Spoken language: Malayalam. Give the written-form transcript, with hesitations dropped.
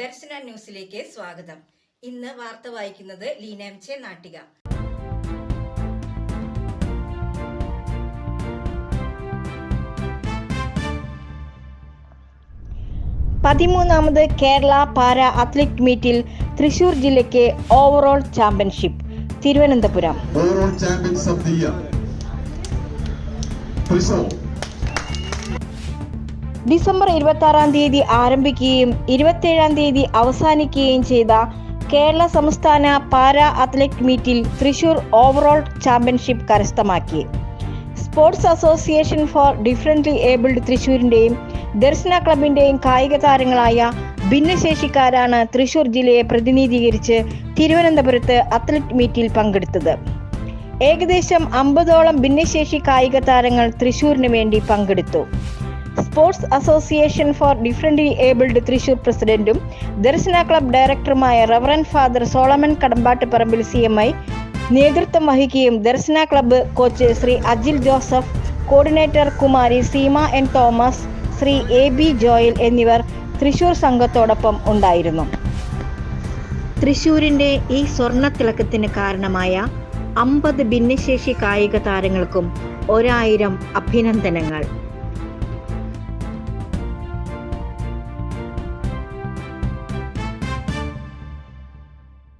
ദർശന ന്യൂസിലേക്ക് സ്വാഗതം. ഇന്ന് വാർത്ത വായിക്കുന്നത് ലീന എം. ചെ. നാട്ടിക. 13ാമത് കേരള പാരാ അത്ലറ്റിക് മീറ്റിൽ തൃശൂർ ജില്ലയ്ക്ക് ഓവറോൾ ചാമ്പ്യൻഷിപ്പ്. തിരുവനന്തപുരം. ഡിസംബർ 26-ാം തീയതി ആരംഭിക്കുകയും 27-ാം തീയതി അവസാനിക്കുകയും ചെയ്ത കേരള സംസ്ഥാന പാരാ അത്ലറ്റിക് മീറ്റിൽ തൃശൂർ ഓവറോൾ ചാമ്പ്യൻഷിപ്പ് കരസ്ഥമാക്കി. Sports association for differently abled തൃശൂരിൻ്റെയും ദർശന ക്ലബിൻ്റെയും കായിക താരങ്ങളായ ഭിന്നശേഷിക്കാരാണ് തൃശൂർ ജില്ലയെ പ്രതിനിധീകരിച്ച് തിരുവനന്തപുരത്ത് അത്ലറ്റ് മീറ്റിൽ പങ്കെടുത്തത്. ഏകദേശം 50ഓളം ഭിന്നശേഷി കായിക താരങ്ങൾ തൃശൂരിന് വേണ്ടി പങ്കെടുത്തു. Sports association for differently abled Thrissur പ്രസിഡന്റും ദർശന ക്ലബ് ഡയറക്ടറുമായ reverend father Solomon Kadampattu Parambil CMI നേതൃത്വം വഹിക്കുകയും Darshana club coach Shri Ajil Joseph, coordinator Kumari Seema N. Thomas, Shri AB Joel എന്നിവർ തൃശൂർ സംഘത്തോടൊപ്പം ഉണ്ടായിരുന്നു. തൃശൂരിൻ്റെ ഈ സ്വർണ്ണത്തിളക്കത്തിന് കാരണമായ 50 ഭിന്നശേഷി കായിക താരങ്ങൾക്കും 1000 അഭിനന്ദനങ്ങൾ.